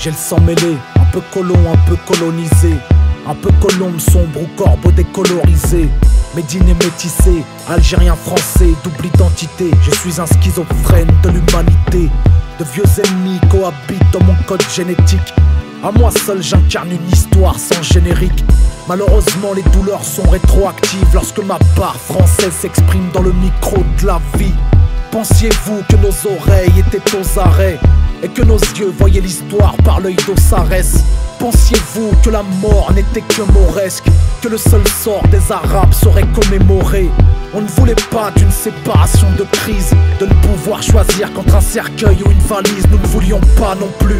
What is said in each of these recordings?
J'ai le sang mêlé, un peu colon, un peu colonisé, un peu colombe sombre ou corbeau décolorisé. Médine et métissé, algérien français, double identité. Je suis un schizophrène de l'humanité. De vieux ennemis cohabitent dans mon code génétique. À moi seul j'incarne une histoire sans générique. Malheureusement les douleurs sont rétroactives lorsque ma part française s'exprime dans le micro de la vie. Pensiez-vous que nos oreilles étaient aux arrêts et que nos yeux voyaient l'histoire par l'œil d'Osarès? Pensiez-vous que la mort n'était que mauresque, que le seul sort des Arabes serait commémoré? On ne voulait pas d'une séparation de crise, de ne pouvoir choisir qu'entre un cercueil ou une valise. Nous ne voulions pas non plus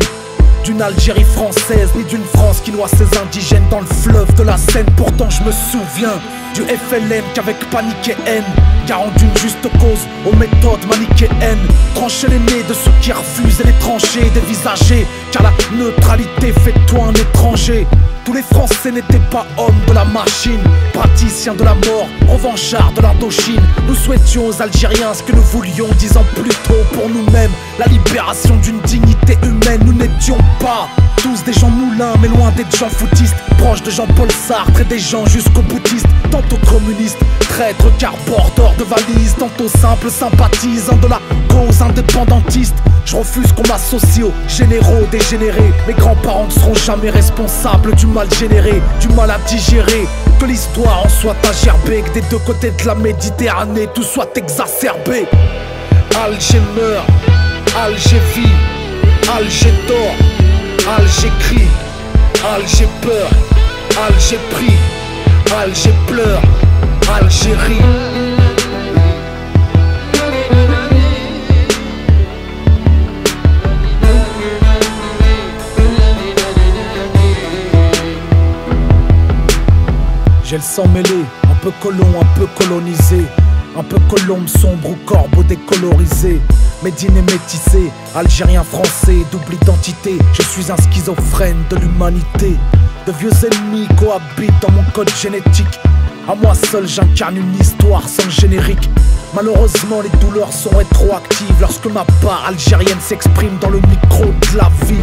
d'une Algérie française, ni d'une France qui noie ses indigènes dans le fleuve de la Seine. Pourtant je me souviens du FLN qu'avec panique et haine garant d'une juste cause aux méthodes manichéennes, trancher les nez de ceux qui refusent et les tranchées dévisager, car la neutralité fait de toi un étranger. Tous les Français n'étaient pas hommes de la machine, praticiens de la mort, revanchards de l'Indochine. Nous souhaitions aux Algériens ce que nous voulions 10 ans plus tôt pour nous-mêmes, la libération d'une dignité humaine. Nous n'étions pas tous des gens moulins, mais loin d'être gens foutistes, proches de Jean-Paul Sartre et des gens jusqu'au boutistes, tantôt communistes, traîtres car porteurs de valises, tantôt simples sympathisants de la cause indépendantiste. Je refuse qu'on m'associe aux généraux dégénérés. Mes grands-parents ne seront jamais responsables du mal généré, du mal à digérer. Que l'histoire en soit à gerber, que des deux côtés de la Méditerranée tout soit exacerbé. Alger meurt, Alger vit, Alger dort, Alger crie, Alger peur, Alger prie, Alger pleure, Algérie. J'ai le sang mêlé, un peu colon, un peu colonisé, un peu colombe sombre ou corbeau décolorisé. Médine et métissé, algérien français, double identité. Je suis un schizophrène de l'humanité. De vieux ennemis cohabitent dans mon code génétique. À moi seul j'incarne une histoire sans générique. Malheureusement les douleurs sont rétroactives lorsque ma part algérienne s'exprime dans le micro de la vie.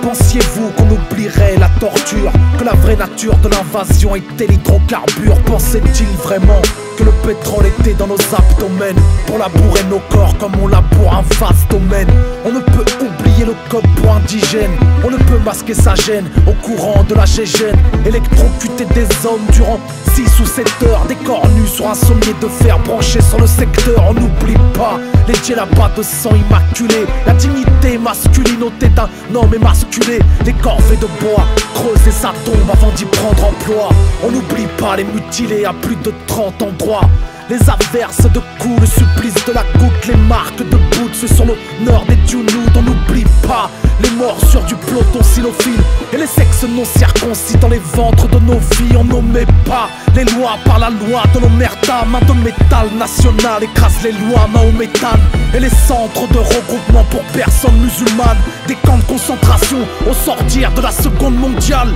Pensiez-vous qu'on oublierait la torture, que la vraie nature de l'invasion était l'hydrocarbure? Pensait-il vraiment que le pétrole était dans nos abdomens pour labourer nos corps comme on laboure un vaste domaine? On ne peut oublier le code pour indigène, on ne peut masquer sa gêne au courant de la gégène. Électrocuter des hommes durant 6 ou 7 heures, des corps nus sur un sommier de fer branché sur le secteur. On n'oublie pas les djellabas de sang immaculé, la dignité masculine ôtée d'un homme émasculé, les corvées de bois, creuser sa tombe avant d'y prendre emploi. On n'oublie pas les mutilés à plus de 30 endroits, les averses de coups, le supplice de la goutte, les marques de boots sur l'honneur des Djounoud. On n'oublie pas les morsures du peloton sinophile et les sexes non circoncis dans les ventres de nos filles. On nommait pas les lois par la loi de l'omerta. Main de métal national écrase les lois mahométanes et les centres de regroupement pour personnes musulmanes, des camps de concentration au sortir de la Seconde mondiale.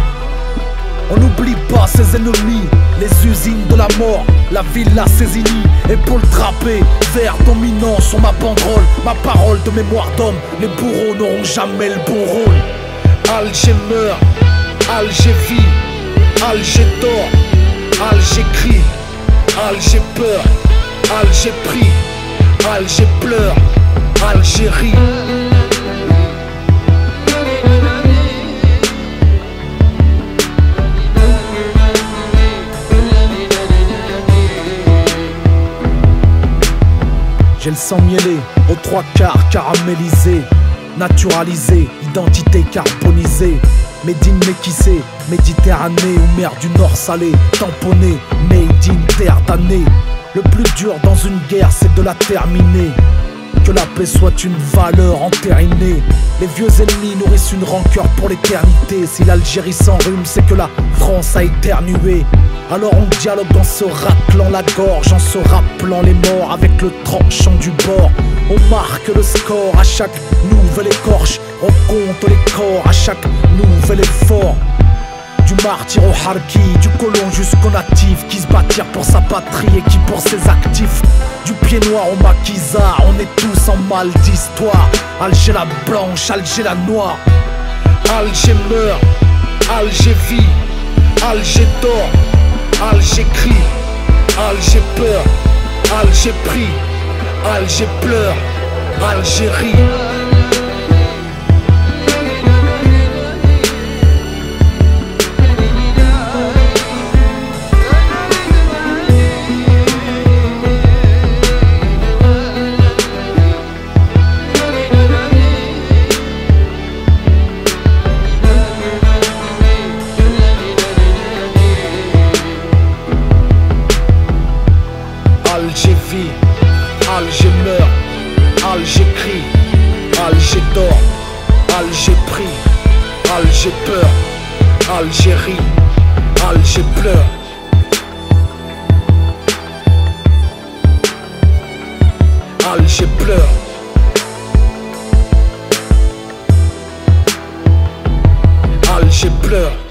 On n'oublie pas ses ennemis, les usines de la mort, la villa Cézini, épaules drapées, vert dominant sur ma banderole. Ma parole de mémoire d'homme, les bourreaux n'auront jamais le bon rôle. Alger meurt, Alger vit, Alger dort, Alger crie, Alger peur, Alger prie, Alger pleure, Algérie. J'ai le sang mielé, aux 3 quarts caramélisé, naturalisé, identité carbonisée. Médine métissé, Méditerranée ou mer du Nord salée, tamponné, made in terre damnée. Le plus dur dans une guerre c'est de la terminer, que la paix soit une valeur entérinée. Les vieux ennemis nourrissent une rancœur pour l'éternité. Si l'Algérie s'enrhume c'est que la France a éternué. Alors on dialogue en se raclant la gorge, en se rappelant les morts avec le tranchant du bord. On marque le score à chaque nouvelle écorche, on compte les corps à chaque nouvel effort. Du martyr au harki, du colon jusqu'au natif, qui se bâtirent pour sa patrie et qui pour ses actifs. Du pied noir au maquisard, on est tous en mal d'histoire. Alger la blanche, Alger la noire, Alger meurt, Alger vit, Alger dort, Alger crie, Alger peur, Alger prie, Alger pleure, Algérie. Alger vit, Alger meurt, Alger crie, Alger dort, Alger prie, Alger peur, Algérie, Alger pleure. Alger pleure. Alger pleure.